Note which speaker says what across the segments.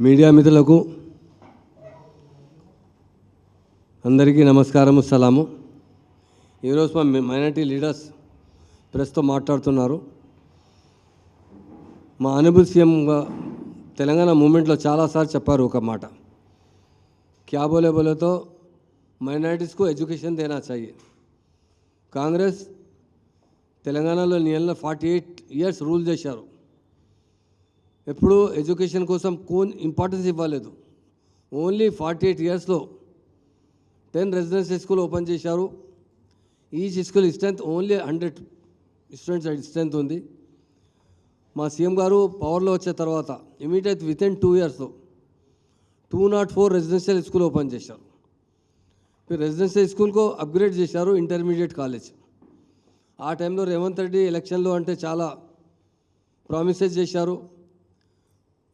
Speaker 1: Media మిత్రులకు అందరికీ నమస్కారము, సలాము. ఈరోజు మా మైనారిటీ లీడర్స్ ప్రెస్తో మాట్లాడుతున్నారు. మా ఆనరబుల్ సీఎంగా తెలంగాణ మూమెంట్లో చాలాసార్లు చెప్పారు ఒక మాట, క్యా బోలే బోలేతో మైనారిటీస్కు ఎడ్యుకేషన్ దేనా चाहिए. కాంగ్రెస్ తెలంగాణలో నియర్లీ 48 ఇయర్స్ రూల్ చేశారు. ఎప్పుడు ఎడ్యుకేషన్ కోసం ఇంపార్టెన్స్ ఇవ్వలేదు. ఓన్లీ 48 ఇయర్స్లో 10 రెసిడెన్షియల్ స్కూల్ ఓపెన్ చేశారు. Each school strength only 100 students strength ఉంది. మా సీఎం గారు పవర్లో వచ్చే తర్వాత ఇమీడియట్ వితిన్ 2 ఇయర్స్లో 204 రెసిడెన్షియల్ స్కూల్ ఓపెన్ చేశారు. రెసిడెన్షియల్ స్కూల్కు అప్గ్రేడ్ చేశారు ఇంటర్మీడియట్ కాలేజ్. ఆ టైంలో రేవంత్ రెడ్డి ఎలక్షన్లో అంటే చాలా ప్రామిసెస్ చేశారు.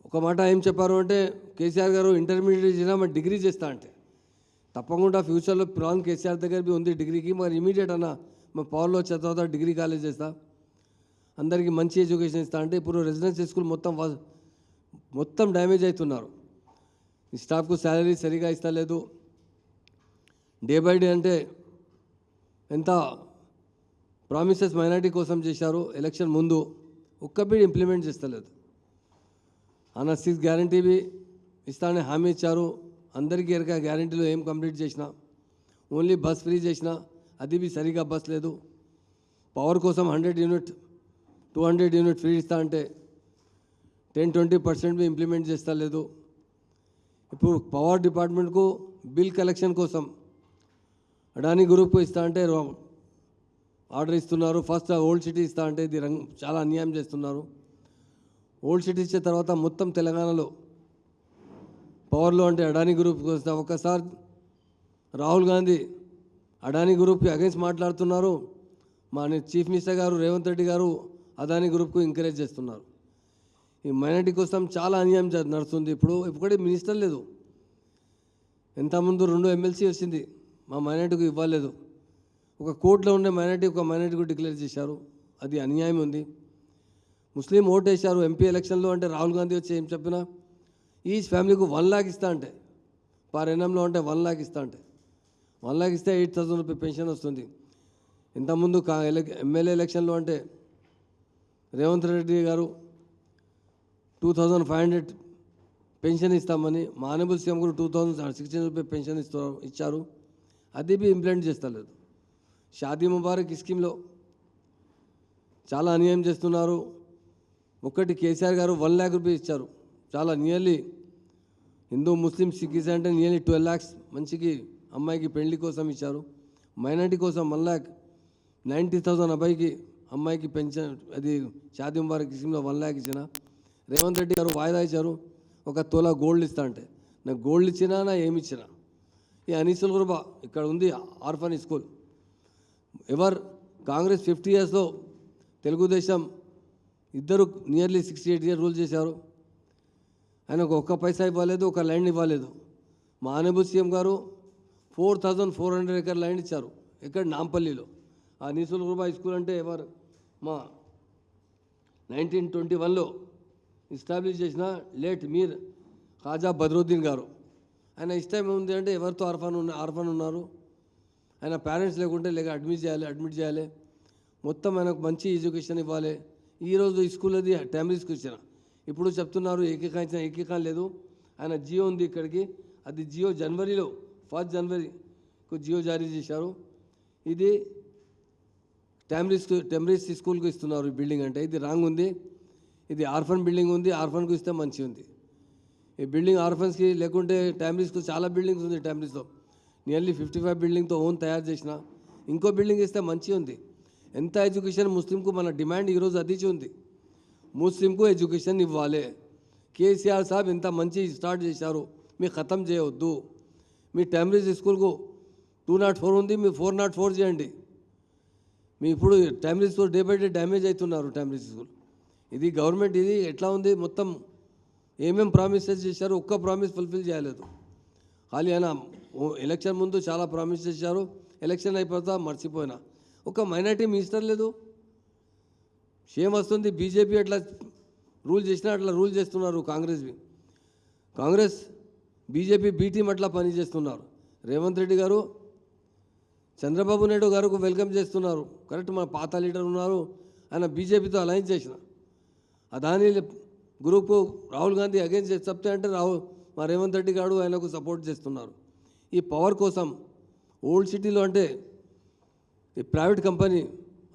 Speaker 1: ఒక మాట ఏం చెప్పారు అంటే, కేసీఆర్ గారు ఇంటర్మీడియట్ చేసినా మరి డిగ్రీ చేస్తా అంటే, తప్పకుండా ఫ్యూచర్లో ప్లాన్ కేసీఆర్ దగ్గర బి ఉంది డిగ్రీకి, మరి ఇమీడియట్ అన్న మరి పవర్లో వచ్చే తర్వాత డిగ్రీ కాలేజ్ చేస్తా, అందరికీ మంచి ఎడ్యుకేషన్ ఇస్తా అంటే, ఇప్పుడు రెసిడెన్షియల్ స్కూల్ మొత్తం డ్యామేజ్ అవుతున్నారు. ఈ స్టాఫ్కు శాలరీ సరిగా ఇస్తలేదు. డే బై డే అంటే ఎంత ప్రామిసెస్ మైనారిటీ కోసం చేశారు ఎలక్షన్ ముందు, ఒక్క బిడ్ ఇంప్లిమెంట్ చేస్తలేదు. అన్న 6 గ్యారంటీవి ఇస్తానని హామీ ఇచ్చారు. అందరికీ ఎరక గ్యారంటీలో ఏం కంప్లీట్ చేసినా, ఓన్లీ బస్ ఫ్రీ చేసినా అది బి సరిగా బస్ లేదు. పవర్ కోసం 100 యూనిట్ 200 యూనిట్ ఫ్రీ ఇస్తా అంటే 10-20% బి ఇంప్లిమెంట్ చేస్తా లేదు. ఇప్పుడు పవర్ డిపార్ట్మెంట్కు బిల్ కలెక్షన్ కోసం అడానీ గ్రూప్కు ఇస్తా అంటే ఆర్డర్ ఇస్తున్నారు. ఫస్ట్ ఓల్డ్ సిటీ ఇస్తా అంటే ఇది చాలా అన్యాయం చేస్తున్నారు. ఓల్డ్ సిటీ ఇచ్చే తర్వాత మొత్తం తెలంగాణలో పవర్లో అంటే అడానీ గ్రూప్కి వస్తే, ఒకసారి రాహుల్ గాంధీ అడానీ గ్రూప్కి అగైన్స్ మాట్లాడుతున్నారు. మా చీఫ్ మినిస్టర్ గారు రేవంత్ రెడ్డి గారు అదానీ గ్రూప్కు ఎంకరేజ్ చేస్తున్నారు. ఈ మైనారిటీ కోసం చాలా అన్యాయం నడుస్తుంది. ఇప్పుడు ఇప్పటికీ మినిస్టర్ లేదు. ఎంతమంది 2 ఎమ్మెల్సీ వచ్చింది, మా మైనారిటీకి ఇవ్వలేదు. ఒక కోర్టులో ఉండే మైనారిటీ ఒక మైనారిటీకు డిక్లేర్ చేశారు. అది అన్యాయం ఉంది. ముస్లిం ఓటు వేశారు ఎంపీ ఎలక్షన్లో అంటే, రాహుల్ గాంధీ వచ్చి ఏం చెప్పినా ఈచ్ ఫ్యామిలీకు 1 లాక్ ఇస్తా అంటే, పర్ ఎన్ఎంలో అంటే 1 లాక్ ఇస్తా అంటే, 1 లాక్ ఇస్తే 8,000 రూపీ పెన్షన్ వస్తుంది. ఇంతకుముందు ఎమ్మెల్యే ఎలక్షన్లో అంటే రేవంత్ రెడ్డి గారు 2,500 పెన్షన్ ఇస్తామని, మా ఆనరబుల్ సీఎం కూడా 2,016 రూపీ పెన్షన్ ఇచ్చారు. అది బి ఇంప్లిమెంట్ చేస్తలేదు. షాదీ ముబారక్ స్కీమ్లో చాలా అన్యాయం చేస్తున్నారు. ఒకటి కేసీఆర్ గారు 1 లాక్ రూపీ ఇచ్చారు. చాలా నియర్లీ హిందూ ముస్లిం సిక్కిస్ అంటే నియర్లీ 12 lakhs మంచికి అమ్మాయికి పెళ్లి కోసం ఇచ్చారు. మైనారిటీ కోసం 1,90,000 అబ్బాయికి అమ్మాయికి పెన్షన్, అది షాదీ ముబారక్ స్కీమ్లో 1 లాక్ ఇచ్చిన. రేవంత్ రెడ్డి గారు వాయిదా ఇచ్చారు, 1 తోలా గోల్డ్ ఇస్తా అంటే, నాకు గోల్డ్ ఇచ్చినా నా ఏమి ఇచ్చినా. ఈ అనీసుల్ గురుబా ఇక్కడ ఉంది ఆర్ఫన్ స్కూల్. ఎవరు కాంగ్రెస్ 50 ఇయర్స్లో తెలుగుదేశం ఇద్దరు నియర్లీ 68 ఇయర్స్ రూల్ చేశారు. ఆయనకు 1 పైసా ఇవ్వలేదు, 1 ల్యాండ్ ఇవ్వలేదు. మా ఆనరబుల్ సీఎం గారు 4,400 ఎకర్ ల్యాండ్ ఇచ్చారు. ఇక్కడ నాంపల్లిలో ఆ నీసుల్ గురుబా స్కూల్ అంటే ఎవరు మా 1921లో ఎస్టాబ్లిష్ చేసిన లేట్ మీర్ ఖాజా బద్రుద్దీన్ గారు. ఆయన ఇష్టం ఉంది అంటే ఎవరితో ఆర్ఫన్ ఉన్నారు, ఆయన పేరెంట్స్ లేకుంటే అడ్మిట్ చేయాలి, మొత్తం ఆయనకు మంచి ఎడ్యుకేషన్ ఇవ్వాలి. ఈరోజు ఈ స్కూల్ అది టైమరీ స్కూల్ ఇచ్చిన. ఇప్పుడు చెప్తున్నారు ఏకీకరణ లేదు. ఆయన జియో ఉంది ఇక్కడికి, అది జియో జనవరిలో 1 జనవరికి జియో జారీ చేశారు. ఇది టైమరీ స్కూల్కి ఇస్తున్నారు ఈ బిల్డింగ్ అంటే, ఇది రాంగ్ ఉంది. ఇది ఆర్ఫన్ బిల్డింగ్ ఉంది, ఆర్ఫన్కు ఇస్తే మంచి ఉంది. ఈ బిల్డింగ్ ఆర్ఫన్స్కి లేకుంటే టైమరీ స్కూల్ చాలా బిల్డింగ్స్ ఉంది. టైమరీస్లో నియర్లీ 55 బిల్డింగ్తో ఓన్ తయారు చేసిన, ఇంకో బిల్డింగ్ ఇస్తే మంచి ఉంది. ఎంత ఎడ్యుకేషన్ ముస్లింకు మన డిమాండ్ ఈరోజు అది ఉంది, ముస్లింకు ఎడ్యుకేషన్ ఇవ్వాలి. కేసీఆర్ సాబ్ ఇంత మంచి స్టార్ట్ చేశారు, మీరు ఖతం చేయవద్దు. మీ టైమరీ స్కూల్కు 204 ఉంది, మీరు 404 చేయండి. మీ ఇప్పుడు primary school day by day damage అవుతున్నారు. టైమరీ స్కూల్ ఇది గవర్నమెంట్ ఇది ఎట్లా ఉంది, మొత్తం ఏమేం ప్రామిసెస్ చేశారు, ఒక్క ప్రామిస్ ఫుల్ఫిల్ చేయలేదు. ఖాళీ ఆయన ఎలక్షన్ ముందు చాలా ప్రామిస్ చేశారు, ఎలక్షన్ అయిపోతా మర్చిపోయినా. ఒక మైనారిటీ మినిస్టర్ లేదు. షేమ్ వస్తుంది. బీజేపీ అట్లా రూల్ చేసినా అట్లా రూల్ చేస్తున్నారు కాంగ్రెస్వి. కాంగ్రెస్ బీజేపీ బీ టీం అట్లా పనిచేస్తున్నారు. రేవంత్ రెడ్డి గారు చంద్రబాబు నాయుడు గారికి వెల్కమ్ చేస్తున్నారు. కరెక్ట్, మన పాత లీడర్ ఉన్నారు, ఆయన బీజేపీతో అలయన్స్ చేసిన అదానీ గ్రూపు రాహుల్ గాంధీ అగైన్స్ చెప్తే అంటే మా రేవంత్ రెడ్డి గారు ఆయనకు సపోర్ట్ చేస్తున్నారు. ఈ పవర్ కోసం ఓల్డ్ సిటీలో అంటే ఈ ప్రైవేట్ కంపెనీ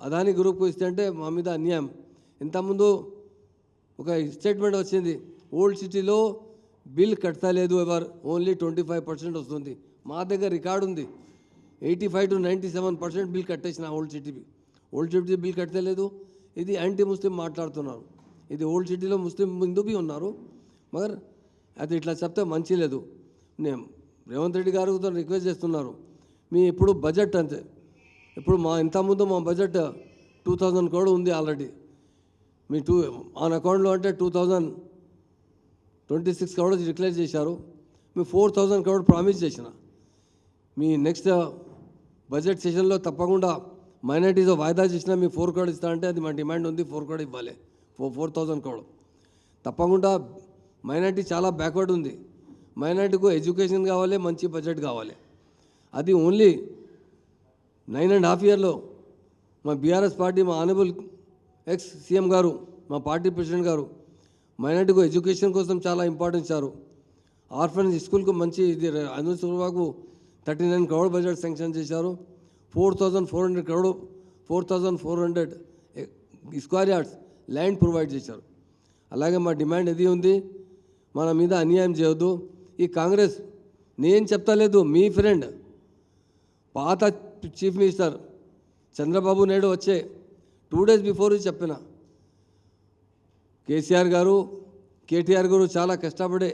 Speaker 1: అదానీ గ్రూప్కు ఇస్తే అంటే మా మీద అన్యాయం. ఇంతకుముందు ఒక స్టేట్మెంట్ వచ్చింది, ఓల్డ్ సిటీలో బిల్ కట్టలేదు ఎవరు, ఓన్లీ 25% వస్తుంది. మా దగ్గర రికార్డు ఉంది, 85 to 97% బిల్ కట్టేసిన ఓల్డ్ సిటీ బిల్ కట్టలేదు. ఇది యాంటీ ముస్లిం మాట్లాడుతున్నారు. ఇది ఓల్డ్ సిటీలో ముస్లిం హిందూ బి ఉన్నారు, మగర్ అది ఇట్లా చెప్తే మంచి లేదు. నేను రేవంత్ రెడ్డి గారితో రిక్వెస్ట్ చేస్తున్నారు, మీ ఇప్పుడు బడ్జెట్ అంతే, ఇప్పుడు ఇంతకుముందు మా బడ్జెట్ 2000 crore ఉంది ఆల్రెడీ. మీ ఆన్ అకౌంట్లో అంటే 2026 crore డిక్లేర్ చేశారు. మీ 4000 crore ప్రామిస్ చేసిన. మీ నెక్స్ట్ బడ్జెట్ సెషన్లో తప్పకుండా మైనార్టీస్ వాయిదా చేసినా మీ 4 crore ఇస్తా అంటే అది మా డిమాండ్ ఉంది, 4 crore ఇవ్వాలి, 4000 crore తప్పకుండా. మైనార్టీ చాలా బ్యాక్వర్డ్ ఉంది, మైనార్టీకు ఎడ్యుకేషన్ కావాలి, మంచి బడ్జెట్ కావాలి. అది ఓన్లీ 9.5 years మా బీఆర్ఎస్ పార్టీ, మా ఆనరబుల్ ఎక్స్ సీఎం గారు, మా పార్టీ ప్రెసిడెంట్ గారు మైనార్టీకు ఎడ్యుకేషన్ కోసం చాలా ఇంపార్టెన్స్ ఇచ్చారు. ఆర్ఫనైజ్ స్కూల్కు మంచి ఇది అనుసూర్వాకు 39 crore బడ్జెట్ శాంక్షన్ చేశారు. 4,400 స్క్వేర్ యార్డ్స్ ల్యాండ్ ప్రొవైడ్ చేశారు. అలాగే మా డిమాండ్ ఇది ఉంది, మన మీద అన్యాయం చేయొద్దు. ఈ కాంగ్రెస్ నేను చెప్తలేదు, మీ ఫ్రెండ్ పాత చీఫ్ మినిస్టర్ చంద్రబాబు నాయుడు వచ్చే 2 days బిఫోర్ చెప్పిన, కేసీఆర్ గారు కేటీఆర్ గారు చాలా కష్టపడే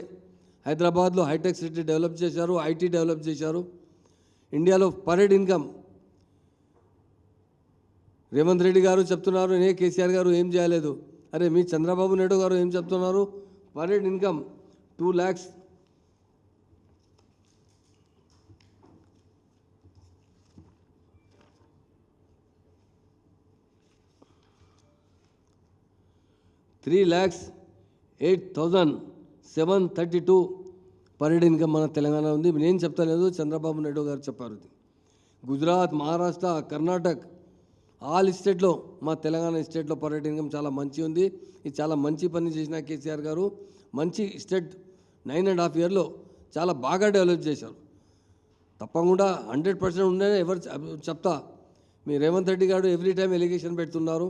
Speaker 1: హైదరాబాద్లో హైటెక్ సిటీ డెవలప్ చేశారు, ఐటీ డెవలప్ చేశారు. ఇండియాలో per head income Revanth Reddy గారు చెప్తున్నారు, కేసీఆర్ గారు ఏం చేయలేదు. అరే మీ చంద్రబాబు నాయుడు గారు ఏం చెప్తున్నారు, per head income 2 lakhs. $3,08,732 per head income మన తెలంగాణ ఉంది. నేను చెప్తాలేదు, చంద్రబాబు నాయుడు గారు చెప్పారు. గుజరాత్, మహారాష్ట్ర, కర్ణాటక ఆల్ స్టేట్లో మా తెలంగాణ స్టేట్లో పర్ హెడ్ ఇన్కమ్ చాలా మంచి ఉంది. ఇది చాలా మంచి పని చేసిన కేసీఆర్ గారు. మంచి స్టేట్ 9.5 years చాలా బాగా డెవలప్ చేశారు. తప్పకుండా 100% ఉండేనే ఎవరు చెప్తా. మీ రేవంత్ రెడ్డి గారు ఎవ్రీ టైం ఎలిగేషన్ పెడుతున్నారు,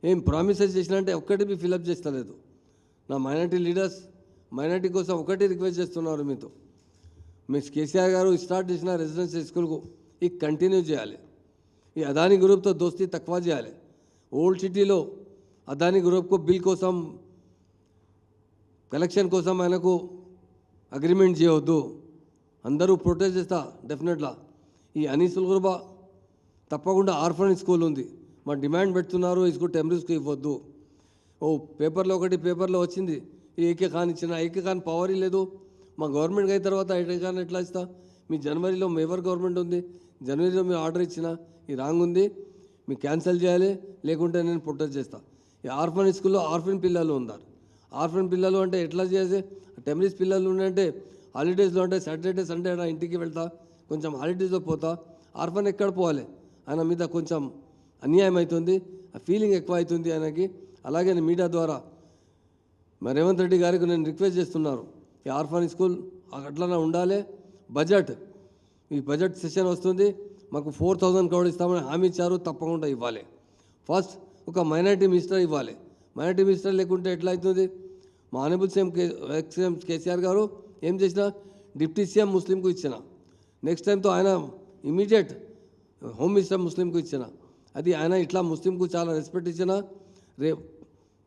Speaker 1: ఏం ప్రామిసెస్ చేసినంటే ఒక్కటి మీ ఫిలప్ చేస్తలేదు. నా మైనార్టీ లీడర్స్ మైనార్టీ కోసం ఒకటి రిక్వెస్ట్ చేస్తున్నారు మీతో, మీ కేసీఆర్ గారు స్టార్ట్ చేసిన రెసిడెన్షియల్ స్కూల్కు ఇది కంటిన్యూ చేయాలి. ఈ అదానీ గ్రూప్తో దోస్తీ తక్కువ చేయాలి. ఓల్డ్ సిటీలో అదానీ గ్రూప్కు బిల్ కోసం కలెక్షన్ కోసం ఆయనకు అగ్రిమెంట్ చేయవద్దు. అందరూ ప్రొటెస్ట్ చేస్తా డెఫినెట్లా. ఈ అనిసుల్ గుర్బా తప్పకుండా ఆర్ఫనైజ్ స్కూల్ ఉంది, మా డిమాండ్ పెడుతున్నారు, ఈ స్కూల్ టెంపరీస్కి ఇవ్వద్దు. పేపర్లో వచ్చింది, ఈ ఏకే ఖాన్ ఇచ్చిన, ఏకే ఖాన్ పవర్ లేదు. మా గవర్నమెంట్ అయిన తర్వాత ఏకే ఖాన్ ఎట్లా ఇస్తా? మీ జనవరిలో ఎవరు గవర్నమెంట్ ఉంది, జనవరిలో మీరు ఆర్డర్ ఇచ్చిన, ఈ రాంగ్ ఉంది, మీకు క్యాన్సిల్ చేయాలి, లేకుంటే నేను ప్రొటెస్ట్ చేస్తా. ఈ ఆర్ఫనైజ్ స్కూల్లో ఆర్ఫన్ పిల్లలు ఉన్నారు. ఆర్ఫన్ పిల్లలు అంటే ఎట్లా చేసే, టెంపరీస్ పిల్లలు ఉన్నాయంటే హాలిడేస్లో అంటే సాటర్డే సండే నా ఇంటికి వెళ్తా, కొంచెం హాలిడేస్లో పోతా. ఆర్ఫన్ ఎక్కడ పోవాలి? ఆయన మీద కొంచెం అన్యాయం అవుతుంది, ఆ ఫీలింగ్ ఎక్కువ అవుతుంది ఆయనకి. అలాగే మీడియా ద్వారా మరి రేవంత్ రెడ్డి గారికి నేను రిక్వెస్ట్ చేస్తున్నారు, ఈ ఆర్ఫన్ స్కూల్ అట్లనే ఉండాలి. ఈ బడ్జెట్ సెషన్ వస్తుంది, మాకు 4,000 crore ఇస్తామని హామీ ఇచ్చారు, తప్పకుండా ఇవ్వాలి. ఫస్ట్ ఒక మైనార్టీ మినిస్టర్ ఇవ్వాలి. మైనార్టీ మినిస్టర్ లేకుంటే ఎట్లా అవుతుంది? మా ఆనరబుల్ సీఎం కేసీఆర్ గారు ఏం చేసినా డిప్యూటీ సీఎం ముస్లింకు ఇచ్చిన, నెక్స్ట్ టైంతో ఆయన ఇమీడియట్ హోమ్ మినిస్టర్ ముస్లింకు ఇచ్చిన. అది ఆయన ఇట్లా ముస్లింకు చాలా రెస్పెక్ట్ ఇచ్చిన.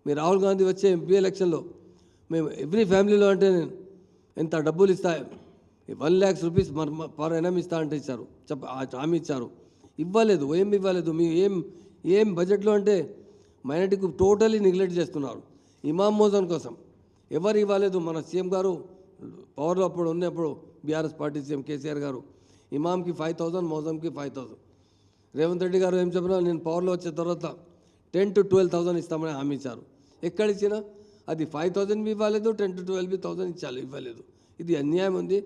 Speaker 1: మీ రాహుల్ గాంధీ వచ్చే ఎంపీ ఎలక్షన్లో మేము ఎవ్రీ ఫ్యామిలీలో అంటే ఎంత డబ్బులు ఇస్తా, 1 lakh rupees పర్ ఎనం ఇస్తా అంటే ఇచ్చారు, హామీ ఇచ్చారు, ఇవ్వలేదు. ఏం ఇవ్వలేదు. మీ ఏం బడ్జెట్లో అంటే మైనార్టీకి టోటలీ నెగ్లెక్ట్ చేస్తున్నారు. ఇమామ్ మోజన్ కోసం ఎవరు ఇవ్వలేదు. మన సీఎం గారు పవర్లో అప్పుడు ఉన్నప్పుడు బీఆర్ఎస్ పార్టీ సీఎం కేసీఆర్ గారు ఇమామ్కి 5,000, మోజంకి 5,000. రేవంత్ రెడ్డి గారు ఏం చెప్పినా, నేను పవర్లో వచ్చే తర్వాత 10,000 to 12,000 ఇస్తామని హామీ ఇచ్చారు. ఎక్కడిచ్చినా అది 5,000 ఇవ్వలేదు, 10 to 12,000 ఇచ్చాలి, ఇవ్వలేదు. ఇది అన్యాయం ఉంది.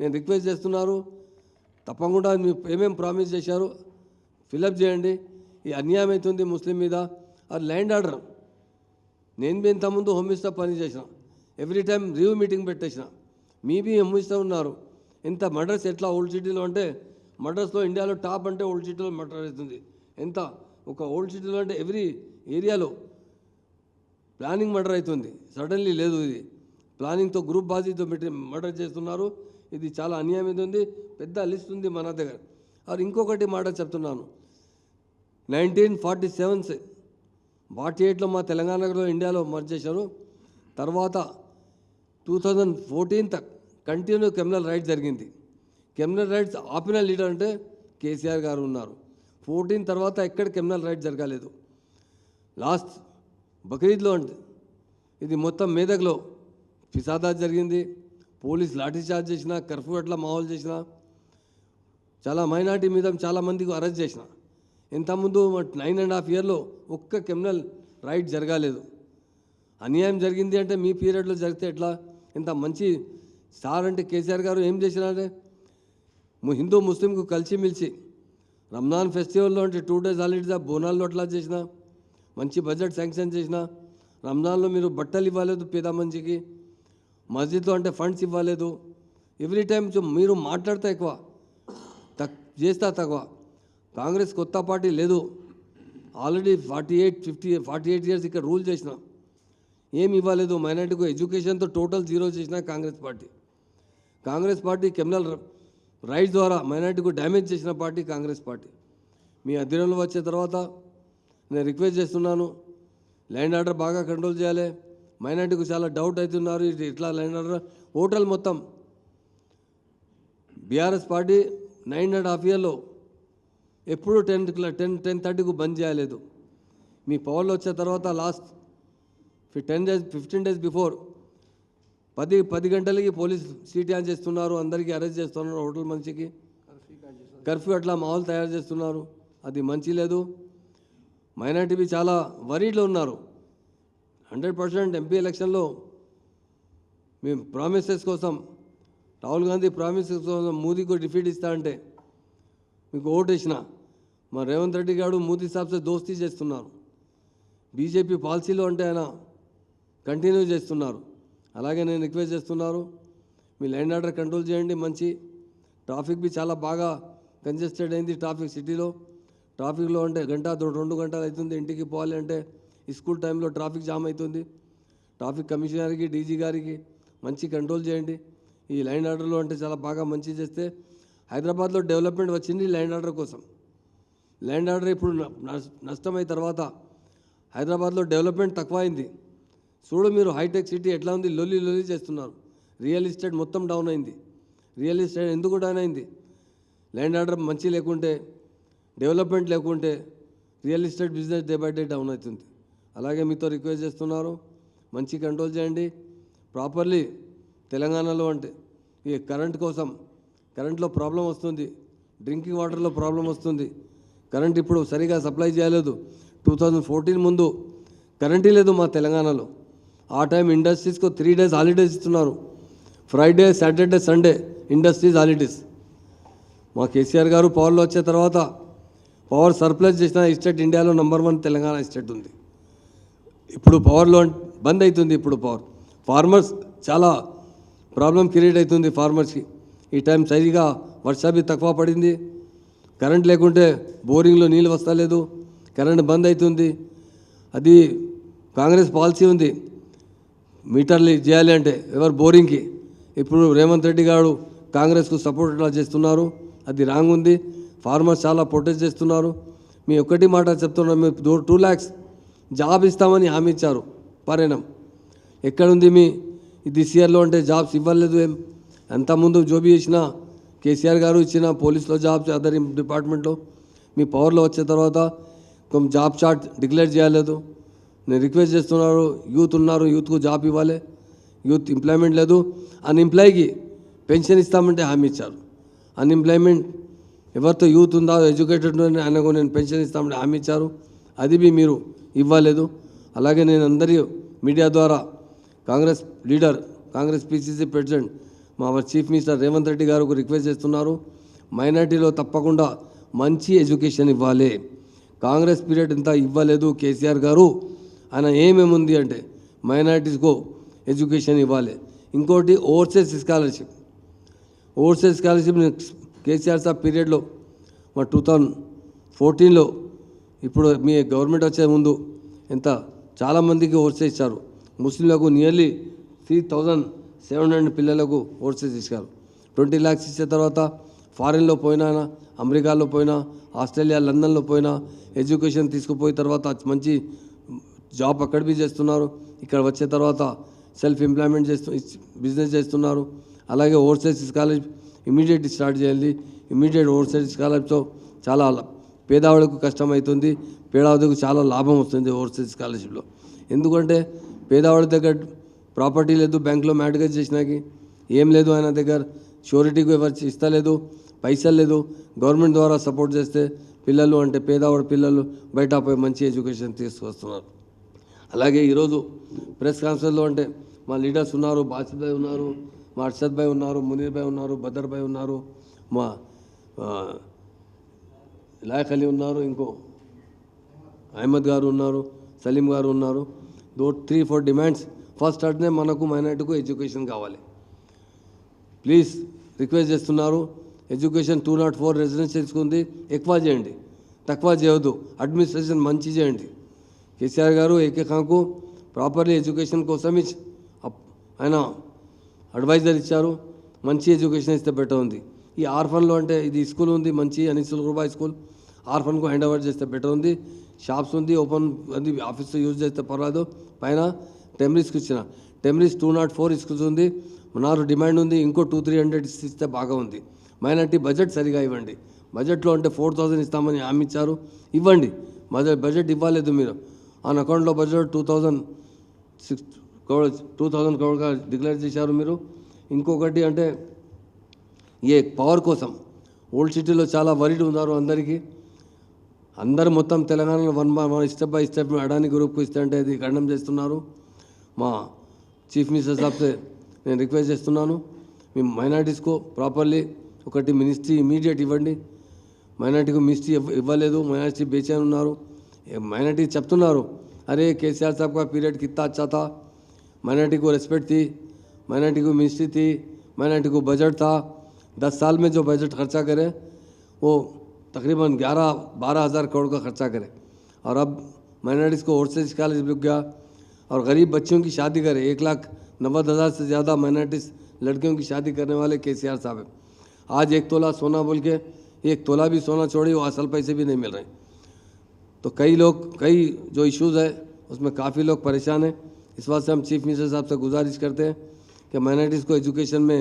Speaker 1: నేను రిక్వెస్ట్ చేస్తున్నారు, తప్పకుండా మీరు ఏమేమి ప్రామిస్ చేశారు ఫిలప్ చేయండి. ఈ అన్యాయం అవుతుంది ముస్లిం మీద. అది ల్యాండ్ ఆర్డర్. నేను మీ ఇంతకుముందు హోమ్ మినిస్టర్ పని చేసిన, ఎవ్రీ టైం రివ్యూ మీటింగ్ పెట్టేసిన. మీ హోమ్ మినిస్టర్ ఉన్నారు. ఎంత మర్డర్స్ ఎట్లా ఓల్డ్ సిటీలో అంటే, మర్డర్స్లో ఇండియాలో టాప్ అంటే ఓల్డ్ సిటీలో మర్డర్ అవుతుంది. ఎంత ఒక ఓల్డ్ సిటీలో అంటే ఎవ్రీ ఏరియాలో ప్లానింగ్ మర్డర్ అవుతుంది. సడన్లీ లేదు, ఇది ప్లానింగ్తో గ్రూప్ బాజీతో పెట్టి మర్డర్ చేస్తున్నారు. ఇది చాలా అన్యాయం ఉంది. పెద్ద లిస్ట్ ఉంది మన దగ్గర. అది ఇంకొకటి మాట చెప్తున్నాను, 1947-48లో మా తెలంగాణలో ఇండియాలో మర్జ్ చేశారు. తర్వాత 2014 కంటిన్యూ క్రిమినల్ రైట్స్ జరిగింది. క్రిమినల్ రైట్స్ ఆపిన లీడర్ అంటే కేసీఆర్ గారు ఉన్నారు. 14 తర్వాత ఎక్కడ క్రిమినల్ రైట్స్ జరగలేదు. లాస్ట్ బక్రీద్లో అంటే ఇది మొత్తం మేదక్లో ఫిసాదాత్ జరిగింది. పోలీస్ లాఠీ చార్జ్ చేసిన, కర్ఫ్యూ అట్లా మాహోల్ చేసిన, చాలా మైనార్టీ మీద చాలామందికి అరెస్ట్ చేసిన. ఇంతకుముందు 9.5 yearsలో ఒక్క క్రిమినల్ రైట్ జరగలేదు. అన్యాయం జరిగింది అంటే మీ పీరియడ్లో జరిగితే ఎట్లా? ఇంత మంచి సార్ అంటే కేసీఆర్ గారు ఏం చేసినారంటే, హిందూ ముస్లింకు కలిసిమెలిసి రంజాన్ ఫెస్టివల్లో అంటే 2 days హాలిడేస్ బోనాల్లో అట్లా చేసిన, మంచి బడ్జెట్ శాంక్షన్ చేసిన. రంజాన్లో మీరు బట్టలు ఇవ్వలేదు పేద మంచికి, మస్జిద్లో అంటే ఫండ్స్ ఇవ్వలేదు. ఎవ్రీ టైం మీరు మాట్లాడితే ఎక్కువ, చేస్తా తక్కువ. కాంగ్రెస్ కొత్త పార్టీ లేదు, ఆల్రెడీ 48 years ఇక్కడ రూల్ చేసిన, ఏమి ఇవ్వలేదు. మైనార్టీకు ఎడ్యుకేషన్తో టోటల్ జీరో చేసిన కాంగ్రెస్ పార్టీ క్రిమినల్ రైట్స్ ద్వారా మైనార్టీకు డ్యామేజ్ చేసిన పార్టీ కాంగ్రెస్ పార్టీ. మీ అధీనంలో వచ్చే తర్వాత నేను రిక్వెస్ట్ చేస్తున్నాను, ల్యాండ్ ఆర్డర్ బాగా కంట్రోల్ చేయాలి. మైనార్టీకు చాలా డౌట్ అవుతున్నారు, ఇది ఇట్లా ల్యాండ్ ఆర్డర్. హోటల్ మొత్తం బీఆర్ఎస్ పార్టీ 9.5 yearsలో ఎప్పుడు 10:30కు బంద్ చేయలేదు. మీ పవర్లో వచ్చే తర్వాత లాస్ట్ 15 days బిఫోర్ 10 గంటలకి పోలీస్ సీట్ ఆన్ చేస్తున్నారు, అందరికీ అరెస్ట్ చేస్తున్నారు. హోటల్ మనిషికి కర్ఫ్యూ అట్లా మాహోల్ తయారు చేస్తున్నారు. అది మంచి లేదు. మైనార్టీ చాలా వరీడ్లో ఉన్నారు. 100% ఎంపీ ఎలక్షన్లో మేము ప్రామిసెస్ కోసం, రాహుల్ గాంధీ ప్రామిసెస్ కోసం మోదీకి డిఫీట్ ఇస్తా అంటే మీకు ఓటు వేసిన. మా రేవంత్ రెడ్డి గారు మోదీ సాబ్తో దోస్తీ చేస్తున్నారు. బీజేపీ పాలసీలో అంటే ఆయన కంటిన్యూ చేస్తున్నారు. అలాగే నేను రిక్వెస్ట్ చేస్తున్నారు, మీ ల్యాండ్ ఆర్డర్ కంట్రోల్ చేయండి. మంచి ట్రాఫిక్ చాలా బాగా కంజెస్టెడ్ అయింది ట్రాఫిక్ సిటీలో. ట్రాఫిక్లో అంటే 2 గంటలు అవుతుంది ఇంటికి పోవాలి అంటే. స్కూల్ టైంలో ట్రాఫిక్ జామ్ అవుతుంది. ట్రాఫిక్ కమిషనర్కి, డీజీ గారికి మంచి కంట్రోల్ చేయండి. ఈ ల్యాండ్ ఆర్డర్లో అంటే చాలా బాగా మంచి చేస్తే హైదరాబాద్లో డెవలప్మెంట్ వచ్చింది ల్యాండ్ ఆర్డర్ కోసం. ల్యాండ్ ఆర్డర్ ఇప్పుడు నష్టమైన తర్వాత హైదరాబాద్లో డెవలప్మెంట్ తక్కువ అయింది. చూడు మీరు హైటెక్ సిటీ ఎట్లా ఉంది, లొల్లి చేస్తున్నారు. రియల్ ఎస్టేట్ మొత్తం డౌన్ అయింది. రియల్ ఎస్టేట్ ఎందుకు డౌన్ అయింది? ల్యాండ్ ఆర్డర్ మంచి లేకుంటే, డెవలప్మెంట్ లేకుంటే real estate business day by day down అవుతుంది. అలాగే మీతో రిక్వెస్ట్ చేస్తున్నారు, మంచి కంట్రోల్ చేయండి ప్రాపర్లీ. తెలంగాణలో అంటే ఈ కరెంట్లో ప్రాబ్లం వస్తుంది, డ్రింకింగ్ వాటర్లో ప్రాబ్లం వస్తుంది. కరెంట్ ఇప్పుడు సరిగా సప్లై చేయలేదు. 2014 ముందు కరెంటే లేదు మా తెలంగాణలో. ఆ టైం ఇండస్ట్రీస్కు 3 days హాలిడేస్ ఇస్తున్నారు. Friday, Saturday, Sunday industries holidays. మా కేసీఆర్ గారు పవర్లో వచ్చే తర్వాత పవర్ సర్ప్లస్ చేసిన స్టేట్ ఇండియాలో నెంబర్ 1 తెలంగాణ స్టేట్ ఉంది. ఇప్పుడు పవర్లో బంద్ అవుతుంది. ఇప్పుడు ఫార్మర్స్ చాలా ప్రాబ్లం క్రియేట్ అవుతుంది ఫార్మర్స్కి. ఈ టైం సరిగా వర్షాభి తక్కువ పడింది. కరెంట్ లేకుంటే బోరింగ్లో నీళ్ళు వస్తలేదు, కరెంట్ బంద్ అవుతుంది. అది కాంగ్రెస్ పాలసీ ఉంది, మీటర్లు చేయాలి అంటే ఎవరు బోరింగ్కి. ఇప్పుడు రేవంత్ రెడ్డి గారు కాంగ్రెస్కు సపోర్ట్ అట్లా చేస్తున్నారు. అది రాంగ్ ఉంది. ఫార్మర్స్ చాలా ప్రొటెస్ట్ చేస్తున్నారు. మీ ఒక్కటి మాట చెప్తున్నారు, మీరు 2 lakhs జాబ్ ఇస్తామని హామీ ఇచ్చారు. పరిణామం ఎక్కడుంది మీ దిస్ ఇయర్లో అంటే జాబ్స్ ఇవ్వలేదు. ఏం అంతకుముందు జోబీ చేసిన కేసీఆర్ గారు ఇచ్చిన పోలీస్లో జాబ్స్, అదర్ డిపార్ట్మెంట్లో మీ పవర్లో వచ్చే తర్వాత కొంచెం జాబ్ చార్ట్ డిక్లేర్ చేయలేదు. నేను రిక్వెస్ట్ చేస్తున్నారు, యూత్ ఉన్నారు, యూత్కు జాబ్ ఇవ్వాలి. యూత్ ఎంప్లాయ్మెంట్ లేదు. అన్ఎంప్లాయ్కి పెన్షన్ ఇస్తామంటే హామీ ఇచ్చారు. అన్ఎంప్లాయ్మెంట్ ఎవరితో యూత్ ఉందా, ఎడ్యుకేటెడ్ ఆయనకు నేను పెన్షన్ ఇస్తామంటే హామీ ఇచ్చారు. అది మీరు ఇవ్వలేదు. అలాగే నేను అందరి మీడియా ద్వారా Congress leader, Congress PCC president మా చీఫ్ మినిస్టర్ రేవంత్ రెడ్డి గారికి రిక్వెస్ట్ చేస్తున్నారు. మైనార్టీలో తప్పకుండా మంచి ఎడ్యుకేషన్ ఇవ్వాలి. కాంగ్రెస్ పీరియడ్ ఇంత ఇవ్వలేదు కేసీఆర్ గారు. ఆయన ఏమేముంది అంటే మైనార్టీస్కు ఎడ్యుకేషన్ ఇవ్వాలి. ఇంకోటి overseas scholarship. Overseas scholarship KCR సాబ్ పీరియడ్లో మా 2014లో ఇప్పుడు మీ గవర్నమెంట్ వచ్చే ముందు ఎంత చాలామందికి ఓవర్సీస్ ఇచ్చారు. ముస్లింలకు నియర్లీ 3700 పిల్లలకు ఓవర్సీస్ ఇచ్చారు. 20 lakhs ఇచ్చే తర్వాత ఫారిన్లో పోయినా, అమెరికాలో పోయినా, ఆస్ట్రేలియా, లండన్లో పోయినా ఎడ్యుకేషన్ తీసుకుపోయిన తర్వాత మంచి జాబ్ అక్కడ బి చేస్తున్నారు. ఇక్కడ వచ్చే తర్వాత సెల్ఫ్ ఎంప్లాయ్మెంట్ బిజినెస్ చేస్తున్నారు. అలాగే ఓవర్సీస్ స్కాలర్షిప్ ఇమీడియట్ స్టార్ట్ చేయాలి. ఇమీడియట్ ఓవర్సీస్ స్కాలర్షిప్తో చాలా పేదవాళ్ళకు కష్టమవుతుంది, పేదవాళ్ళకు చాలా లాభం వస్తుంది ఓవర్సీస్ స్కాలర్షిప్లో. ఎందుకంటే పేదవాళ్ళ దగ్గర ప్రాపర్టీ లేదు, బ్యాంక్లో మ్యాట్గేజ్ చేసినాకి ఏం లేదు, ఆయన దగ్గర షూరిటీకి ఎవరు ఇస్తలేదు, పైసలు లేదు. గవర్నమెంట్ ద్వారా సపోర్ట్ చేస్తే పిల్లలు అంటే పేదవాడి పిల్లలు బయట పోయి మంచి ఎడ్యుకేషన్ తీసుకొస్తున్నారు. అలాగే ఈరోజు ప్రెస్ కాన్ఫరెన్స్లో అంటే మా లీడర్స్ ఉన్నారు, బాసిత్ భాయ్ ఉన్నారు, మా అర్షద్ భాయ్ ఉన్నారు, మునీర్ భాయ్ ఉన్నారు, బదర్ భాయ్ ఉన్నారు, మా లాయక్ అలీ ఉన్నారు, ఇంకో అహ్మద్ గారు ఉన్నారు, సలీం గారు ఉన్నారు. 3-4 డిమాండ్స్. ఫస్ట్ అంటే మనకు మైనార్టీకు ఎడ్యుకేషన్ కావాలి. ప్లీజ్ రిక్వెస్ట్ చేస్తున్నారు. ఎడ్యుకేషన్ 204 రెసిడెన్షియల్స్కి ఉంది, ఎక్కువ చేయండి, తక్కువ చేయొద్దు. అడ్మినిస్ట్రేషన్ మంచి చేయండి. కేసీఆర్ గారు ఏకేకాకు ప్రాపర్లీ ఎడ్యుకేషన్ కోసం ఆయన అడ్వైజర్ ఇచ్చారు. మంచి ఎడ్యుకేషన్ ఇస్తే బెటర్ ఉంది. ఈ ఆర్ఫన్లో అంటే ఇది స్కూల్ ఉంది మంచి అనిసుల్ రూబాయ్ స్కూల్, ఆర్ఫన్కు హ్యాండ్ ఓవర్ చేస్తే బెటర్ ఉంది. షాప్స్ ఉంది, ఓపెన్ అది ఆఫీస్లో యూజ్ చేస్తే పర్వాలేదు. పైన టెమ్రీస్కి ఇచ్చిన టెమ్రీస్ 204 స్కూల్స్ ఉంది. నాకు డిమాండ్ ఉంది, ఇంకో 200-300 ఇస్తే బాగా ఉంది. మైనార్టీ బడ్జెట్ సరిగా ఇవ్వండి. బడ్జెట్లో అంటే 4000 ఇస్తామని హామీ ఇచ్చారు, ఇవ్వండి. బడ్జెట్ ఇవ్వలేదు మీరు. ఆ అకౌంట్లో బడ్జెట్ 2000 crore డిక్లేర్ చేశారు మీరు. ఇంకొకటి అంటే ఏ పవర్ కోసం ఓల్డ్ సిటీలో చాలా వరీడ్ ఉన్నారు. అందరూ మొత్తం తెలంగాణలో స్టెప్ బై స్టెప్ అడాని గ్రూప్కు ఇస్తే అంటే అది ఖండం చేస్తున్నారు. మా చీఫ్ మినిస్టర్ సాబ్సే నేను రిక్వెస్ట్ చేస్తున్నాను, మీ మైనార్టీస్కు ప్రాపర్లీ ఒకటి మినిస్ట్రీ ఇమీడియట్ ఇవ్వండి. మైనార్టీకు మినిస్ట్రీ ఇవ్వలేదు, మైనార్టీ బేచైన్ ఉన్నారు. మైనార్టీ చెప్తున్నారు, अरे केसीआर साहब का पीरियड कितना अच्छा था, माइनॉरिटी को रिस्पेक्ट थी, माइनॉरिटी को मिनिस्ट्री थी, माइनॉरिटी को बजट था. 10 साल में जो बजट खर्चा करे वो तकरीबन 11-12 हज़ार करोड़ का खर्चा करे. और अब माइनॉरिटीज़ को ओवरसीज स्कॉलरशिप लग गया और गरीब बच्चियों की शादी करे. 1,90,000 से ज़्यादा माइनॉरिटीज़ लड़कियों की शादी करने वाले केसीआर साहब है. आज 1 तोला सोना बोल के 1 तोला भी सोना छोड़ी, वो असल पैसे भी नहीं मिल रहे. तो कई जो इश्यूज़ है उसमें काफ़ी लोग परेशान हैं. इस बात से हम चीफ मिनिस्टर साहब से गुजारिश करते हैं कि माइनॉरिटीज़ को एजुकेशन में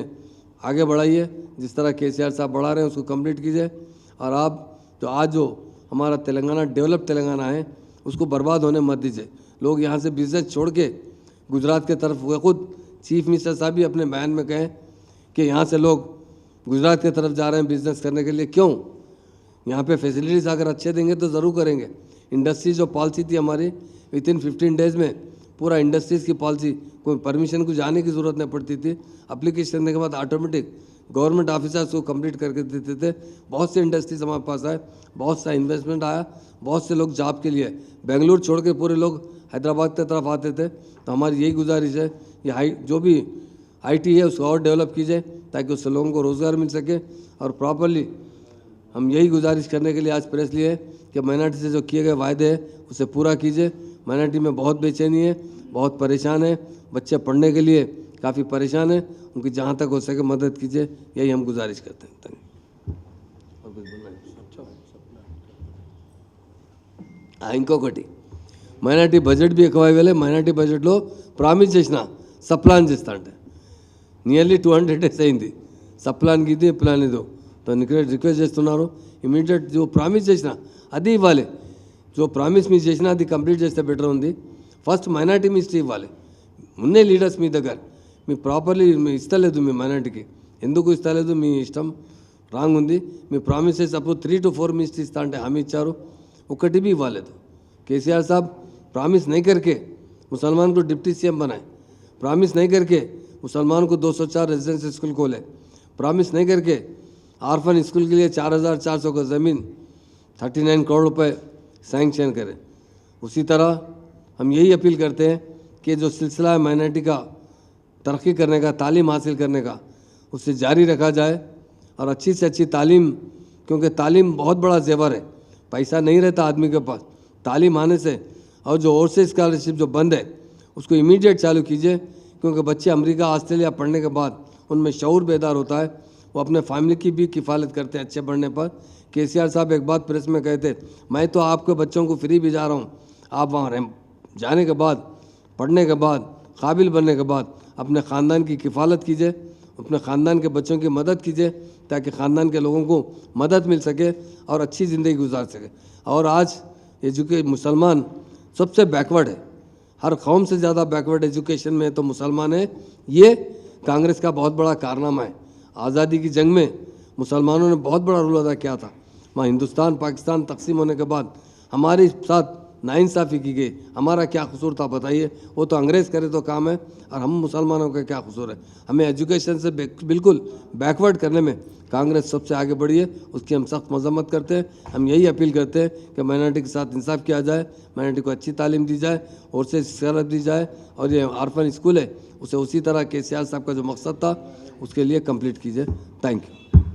Speaker 1: आगे बढ़ाइए. जिस तरह केसीआर साहब बढ़ा रहे हैं उसको कंप्लीट कीजिए. और आप जो हमारा तेलंगाना डेवलप तेलंगाना है उसको बर्बाद होने मत दीजिए. लोग यहाँ से बिजनेस छोड़ के गुजरात के तरफ हुए. खुद चीफ मिनिस्टर साहब भी अपने बयान में कहें कि यहाँ से लोग गुजरात की तरफ जा रहे हैं बिजनेस करने के लिए. क्यों? यहाँ पे फैसिलिटीज़ अगर अच्छे देंगे तो ज़रूर करेंगे. इंडस्ट्रीज जो पॉलिसी थी हमारी विदिन 15 days में पूरा इंडस्ट्रीज़ की पॉलिसी, कोई परमिशन को जाने की ज़रूरत नहीं पड़ती थी. अप्लीकेशन करने के बाद ऑटोमेटिक गवर्नमेंट ऑफिसर्स को कंप्लीट करके देते थे. बहुत से इंडस्ट्रीज हमारे पास आए, बहुत सा इन्वेस्टमेंट आया, बहुत से लोग जॉब के लिए बेंगलुरु छोड़ के पूरे लोग हैदराबाद की तरफ आते थे. तो हमारी यही गुजारिश है ये जो भी IT है उसको और डेवलप कीजिए ताकि उससे लोगों को रोज़गार मिल सके. और प्रॉपरली हम यही गुजारिश करने के लिए आज प्रेस लिए कि माइनॉरिटी से जो किए गए वायदे हैं उसे पूरा कीजिए. माइनॉरिटी में बहुत बेचैनी है, बहुत परेशान है, बच्चे पढ़ने के लिए काफ़ी परेशान है. उनकी जहाँ तक हो सके मदद कीजिए, यही हम गुजारिश करते हैं. और कुछ बोलना है? ఇంకొకటి మైనార్టీ బడ్జెట్ బి ఎక్కువ ఇవ్వాలి. మైనార్టీ బడ్జెట్లో ప్రామిస్ చేసిన సప్లాన్ చేస్తా అంటే నియర్లీ 200 days అయింది. సప్లాన్కి ఇది ప్లాన్ ఇదో तो రిక్వెస్ట్ చేస్తున్నారు. ఇమీడియట్ जो ప్రామిస్ చేసిన అది ఇవ్వాలి. जो ప్రామిస్ మీ చేసినా అది కంప్లీట్ చేస్తే బెటర్ ఉంది. ఫస్ట్ మైనార్టీ మినిస్ట్రీ ఇవ్వాలి. ఉన్నే లీడర్స్ మీ దగ్గర మీ ప్రాపర్లీ ఇస్తలేదు. మీ మైనార్టీకి ఎందుకు ఇస్తలేదు మీ ఇష్టం రాంగ్ ఉంది. మీ ప్రామిసెస్ అప్పుడు 3 to 4 మినిస్ట్రీ ఇస్తా అంటే హామీ ఇచ్చారు, ఒకటి भी ఇవ్వలేదు. కేసీఆర్ సాబ్ ప్రామిస్ नहीं करके मुसलमान को डिप्टी सीएम बनाए, प्रॉमिस नहीं करके मुसलमान को 204 रेजिडेंशियल स्कूल खोले, प्रॉमिस नहीं करके आर्फन स्कूल के लिए 4400 का ज़मीन 39 करोड़ रुपए सैंक्शन करें। उसी तरह हम यही अपील करते हैं कि जो सिलसिला है माइनॉरिटी का तरक्की करने का, तालीम हासिल करने का, उसे जारी रखा जाए और अच्छी से अच्छी तालीम, क्योंकि तालीम बहुत बड़ा जेवर है, पैसा नहीं रहता आदमी के पास, तालीम आने से, और जो ओवरसीज स्कॉलरशिप जो बंद है उसको इमीडिएट चालू कीजिए, क्योंकि बच्चे अमेरिका ऑस्ट्रेलिया पढ़ने के बाद उनमें शऊर बेदार होता है, वो अपने फैमिली की भी किफ़ालत करते हैं अच्छे पढ़ने पर। केसीआर साहब एक बात प्रेस में कहते, मैं तो आपके बच्चों को फ्री भी जा रहा हूँ, आप वहाँ जाने के बाद, पढ़ने के बाद, काबिल बनने के बाद अपने ख़ानदान की किफ़ालत कीजिए, अपने ख़ानदान के बच्चों की मदद कीजिए, ताकि ख़ानदान के लोगों को मदद मिल सके और अच्छी ज़िंदगी गुजार सके। और आज मुसलमान सबसे बैकवर्ड है, हर कौम से ज़्यादा बैकवर्ड एजुकेशन में तो मुसलमान है। ये कांग्रेस का बहुत बड़ा कारनामा है। आज़ादी की जंग में मुसलमानों ने बहुत बड़ा रोल अदा किया था। वहाँ हिंदुस्तान पाकिस्तान तकसीम होने के बाद हमारे साथ नाइंसाफ़ी की गई, हमारा क्या कसूर था बताइए? वो तो अंग्रेज़ करे तो काम है, और हम मुसलमानों का क्या कसूर है? हमें एजुकेशन से बिल्कुल बैकवर्ड करने में कांग्रेस सबसे आगे बढ़ी है, उसकी हम सख्त मजम्मत करते हैं। हम यही अपील करते हैं कि माइनॉरिटी के साथ इंसाफ किया जाए, माइनॉरिटी को अच्छी तालीम दी जाए और से शरत दी जाए, और ये आर्फन स्कूल है उसे उसी तरह केसीआर साहब का जो मकसद था उसके लिए कंप्लीट कीजिए। Thank you.